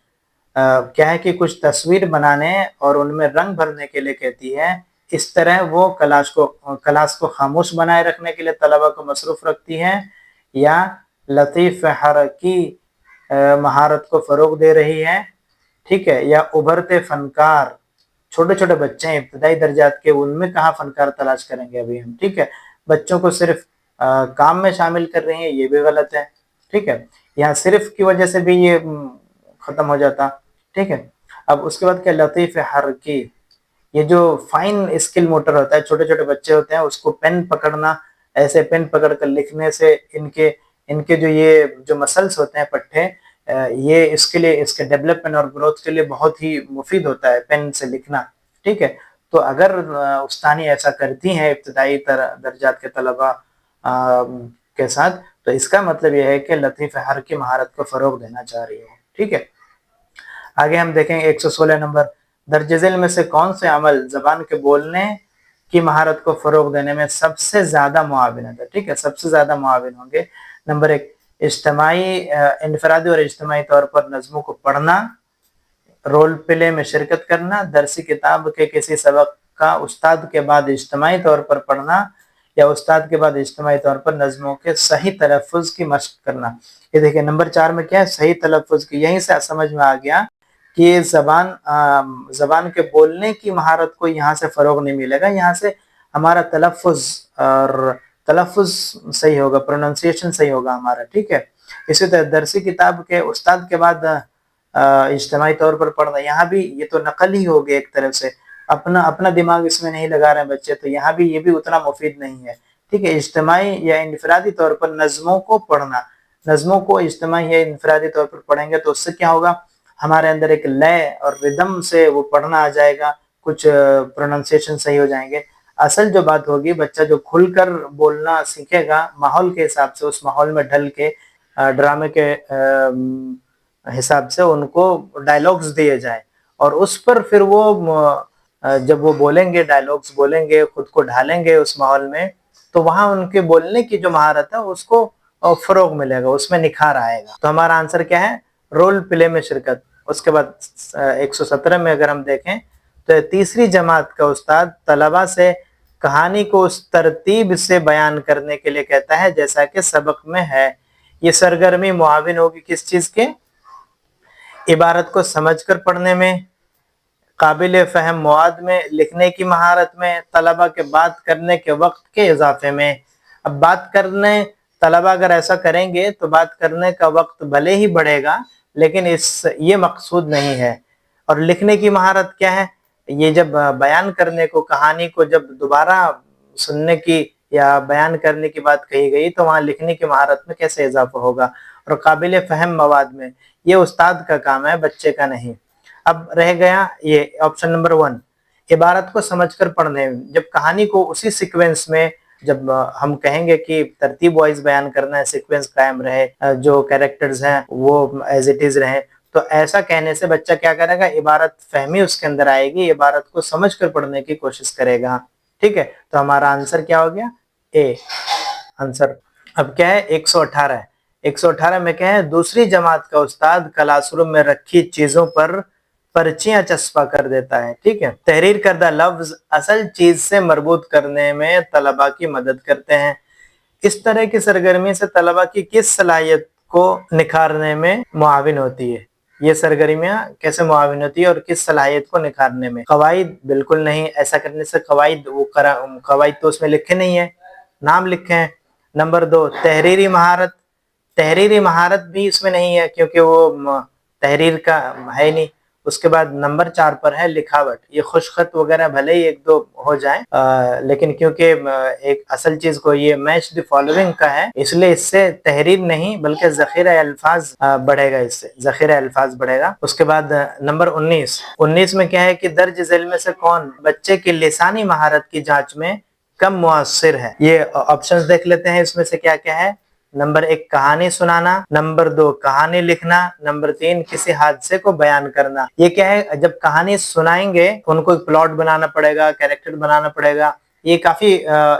क्या है कि कुछ तस्वीर बनाने और उनमें रंग भरने के लिए कहती है। इस तरह वो क्लास को खामोश बनाए रखने के लिए तलबा को मसरूफ रखती है, या लतीफ़ हरकी महारत को फ़रोग दे रही है। ठीक है, या उभरते फनकार, छोटे छोटे बच्चे हैं इब्तदाई दर्जात के, उनमें कहाँ फनकार तलाश करेंगे अभी हम। ठीक है, बच्चों को सिर्फ काम में शामिल कर रही हैं, ये भी गलत है। ठीक है, यहाँ सिर्फ की वजह से भी ये खत्म हो जाता। ठीक है, अब उसके बाद क्या लतीफ़ हरकी, ये जो फाइन स्किल मोटर होता है, छोटे छोटे बच्चे होते हैं, उसको पेन पकड़ना, ऐसे पेन पकड़ कर लिखने से इनके इनके जो मसल्स होते हैं पट्टे, ये इसके लिए, इसके डेवलपमेंट और ग्रोथ के लिए बहुत ही मुफीद होता है पेन से लिखना। ठीक है, तो अगर उस्तानी ऐसा करती हैं इब्तदाई दर्जात के तलबा के साथ, तो इसका मतलब यह है कि लतीफ़ हर की महारत को फ़रोग देना चाह रही हो। ठीक है, आगे हम देखेंगे 116 नंबर, दर्ज झेल में से कौन से अमल ज़बान के बोलने की महारत को फ़रोग देने में सबसे ज़्यादा मुआविन है। ठीक है, सबसे ज़्यादा मुआविन होंगे। नंबर 1 इज्तिमाई इनफरादी और इज्तिमाई तौर पर नज़्मों को पढ़ना, रोल प्ले में शिरकत करना, दरसी किताब के किसी सबक का उस्ताद के बाद इज्तिमाई तौर पर पढ़ना, या उस्ताद के बाद इज्तिमाई तौर पर नज़्मों के सही तलफ़्फ़ुज़ की मशक करना। ये देखिए नंबर 4 में क्या है, सही तलफ़्फ़ुज़ की। यहीं से समझ में आ गया कि ज़बान के बोलने की महारत को यहाँ से फ़रोग नहीं मिलेगा, यहाँ से हमारा तलफ़्फ़ुज़ और तलफ़्फ़ुज़ सही होगा, प्रोनाउंसिएशन सही होगा हमारा। ठीक है, इसी तरह दरसी किताब के उस्ताद के बाद इज्तिमाई तौर पर पढ़ना, यहाँ भी ये तो नकल ही हो गई एक तरफ से, अपना दिमाग इसमें नहीं लगा रहे हैं बच्चे, तो यहाँ भी ये भी उतना मुफीद नहीं है। ठीक है, इज्तिमाई या इनफरादी तौर पर नज़्मों को पढ़ना, नज़्मों को इज्तिमाई या इनफरादी तौर पर पढ़ेंगे तो उससे क्या होगा, हमारे अंदर एक लय और रिदम से वो पढ़ना आ जाएगा, कुछ प्रोनाउंसिएशन सही हो जाएंगे। असल जो बात होगी, बच्चा जो खुलकर बोलना सीखेगा माहौल के हिसाब से, उस माहौल में ढल के ड्रामे के हिसाब से उनको डायलॉग्स दिए जाए, और उस पर फिर वो जब वो बोलेंगे, डायलॉग्स बोलेंगे, खुद को ढालेंगे उस माहौल में, तो वहां उनके बोलने की जो महारत है उसको फरोग मिलेगा, उसमें निखार आएगा। तो हमारा आंसर क्या है, रोल प्ले में शिरकत। उसके बाद 117 में अगर हम देखें तो तीसरी जमात का उस्ताद तलबा से कहानी को उस तरतीब से बयान करने के लिए कहता है जैसा कि सबक में है। ये सरगर्मी मुआविन होगी किस चीज के, इबारत को समझकर पढ़ने में, काबिल फहम मवाद में, लिखने की महारत में, तलबा के बात करने के वक्त के इजाफे में। अब बात करने, तलबा अगर ऐसा करेंगे तो बात करने का वक्त भले ही बढ़ेगा, लेकिन ये मकसूद नहीं है। और लिखने की महारत क्या है, ये जब बयान करने को, कहानी को जब दोबारा सुनने की या बयान करने की बात कही गई, तो वहाँ लिखने की महारत में कैसे इजाफा होगा। और काबिल फहम मवाद में, ये उस्ताद का काम है, बच्चे का नहीं। अब रह गया ये ऑप्शन नंबर 1, इबारत को समझकर पढ़ने। जब कहानी को उसी सीक्वेंस में, जब हम कहेंगे कि तरतीब वाइज बयान करना है, सीक्वेंस कायम रहे, जो कैरेक्टर्स हैं वो एज इट इज रहे, तो ऐसा कहने से बच्चा क्या करेगा, इबारत फहमी उसके अंदर आएगी, इबारत को समझकर पढ़ने की कोशिश करेगा। ठीक है, तो हमारा आंसर क्या हो गया, ए आंसर। अब क्या है 118 है, 118 में क्या है, दूसरी जमात का उस्ताद क्लासरूम में रखी चीजों पर पर्चियां चस्पा कर देता है। ठीक है, तहरीर करदा लफ्ज असल चीज से मरबूत करने में तलबा की मदद करते हैं। इस तरह की सरगर्मी से तलबा की किस सलाहियत को निखारने में मुआविन होती है। یہ سرگرمیاں کیسے معاون ہوتی ہے اور کس صلاحیت کو نکھارنے میں؟ قواعد بالکل نہیں، ایسا کرنے سے قواعد تو اس میں لکھے نہیں ہیں، نام لکھے ہیں۔ نمبر 2 تحریری مہارت، تحریری مہارت بھی اس میں نہیں ہے کیونکہ وہ تحریر کا ہے نہیں۔ اس کے بعد نمبر 4 پر ہے لکھاوٹ، یہ خوش خط وغیرہ بھلے ہی 1-2 ہو جائیں لیکن کیونکہ ایک اصل چیز کو یہ میچ دی فالوئنگ کا ہے، اس لیے اس سے تحریر نہیں بلکہ ذخیرہ الفاظ بڑھے گا، اس سے ذخیرہ الفاظ بڑھے گا۔ اس کے بعد نمبر 19 میں کیا ہے کہ درج ذیل میں سے کون بچے کی لسانی مہارت کی جانچ میں کم مؤثر ہے؟ یہ آپشنز دیکھ لیتے ہیں، اس میں سے کیا کیا ہے۔ نمبر 1 کہانی سنانا، نمبر 2 کہانی لکھنا، نمبر 3 کسی حادثے کو بیان کرنا۔ یہ کیا ہے، جب کہانی سنائیں گے ان کو ایک پلاٹ بنانا پڑے گا، کیریکٹر بنانا پڑے گا، یہ کافی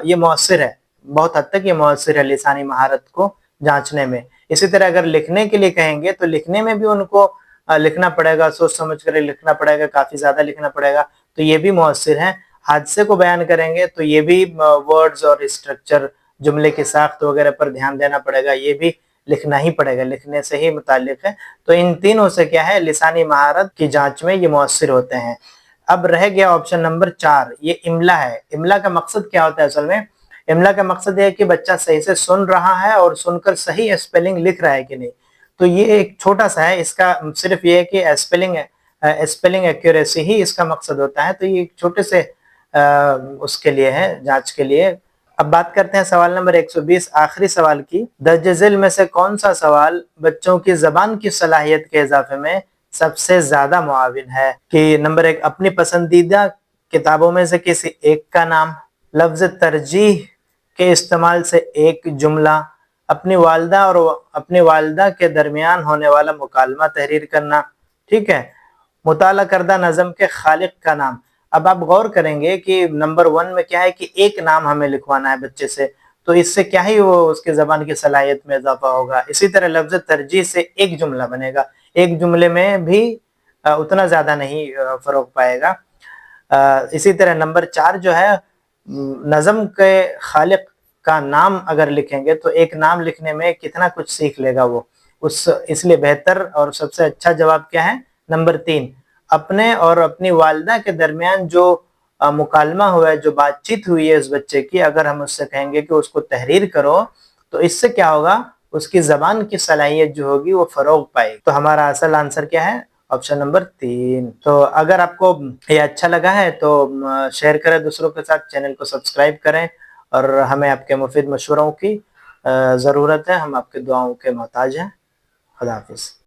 یہ مؤثر ہے، بہت حد تک یہ مؤثر ہے لسانی مہارت کو جانچنے میں۔ اسی طرح اگر لکھنے کے لیے کہیں گے تو لکھنے میں بھی ان کو لکھنا پڑے گا، سوچ سمجھ کر لکھنا پڑے گا، کافی زیادہ لکھنا پڑے گا، تو یہ بھی مؤثر ہے۔ حادثے کو بیان کریں گے تو یہ بھی ورڈز اور اسٹرکچر، جملے کی ساخت وغیرہ پر دھیان دینا پڑے گا، یہ بھی لکھنا ہی پڑے گا، لکھنے سے ہی متعلق ہے۔ تو ان تینوں سے کیا ہے، لسانی مہارت کی جانچ میں یہ مؤثر ہوتے ہیں۔ اب رہ گیا آپشن نمبر 4، یہ املا ہے۔ املا کا مقصد کیا ہوتا ہے اصل میں؟ املا کا مقصد یہ ہے کہ بچہ صحیح سے سن رہا ہے اور سن کر صحیح اسپیلنگ لکھ رہا ہے کہ نہیں۔ تو یہ ایک چھوٹا سا ہے، اس کا صرف یہ ہے کہ اسپیلنگ ایکوریسی ہی اس کا مقصد ہوتا ہے، تو یہ ایک چھوٹے سے اس کے لیے ہے، جانچ کے لیے۔ اب بات کرتے ہیں سوال نمبر 120 آخری سوال کی۔ درج ذیل میں سے کون سا سوال بچوں کی زبان کی صلاحیت کے اضافے میں سب سے زیادہ معاون ہے؟ کہ نمبر 1 اپنی پسندیدہ کتابوں میں سے کسی ایک کا نام، لفظ ترجیح کے استعمال سے ایک جملہ، اپنی والدہ کے درمیان ہونے والا مکالمہ تحریر کرنا، ٹھیک ہے، مطالعہ کردہ نظم کے خالق کا نام۔ اب آپ غور کریں گے کہ نمبر 1 میں کیا ہے کہ ایک نام ہمیں لکھوانا ہے بچے سے، تو اس سے کیا ہی وہ اس کے زبان کی صلاحیت میں اضافہ ہوگا۔ اسی طرح لفظ ترجیح سے ایک جملہ بنے گا، ایک جملے میں بھی اتنا زیادہ نہیں فروغ پائے گا۔ اسی طرح نمبر 4 جو ہے نظم کے خالق کا نام اگر لکھیں گے تو ایک نام لکھنے میں کتنا کچھ سیکھ لے گا وہ، اس لیے بہتر اور سب سے اچھا جواب کیا ہے؟ نمبر 3 اپنے اور اپنی والدہ کے درمیان جو مکالمہ ہوا ہے، جو بات چیت ہوئی ہے اس بچے کی، اگر ہم اس سے کہیں گے کہ اس کو تحریر کرو تو اس سے کیا ہوگا، اس کی زبان کی صلاحیت جو ہوگی وہ فروغ پائے گی۔ تو ہمارا اصل آنسر کیا ہے؟ Option number 3۔ تو اگر آپ کو یہ اچھا لگا ہے تو شیئر کریں دوسروں کے ساتھ، چینل کو سبسکرائب کریں، اور ہمیں آپ کے مفید مشوروں کی ضرورت ہے، ہم آپ کے دعاؤں کے محتاج ہیں۔ خدا حافظ۔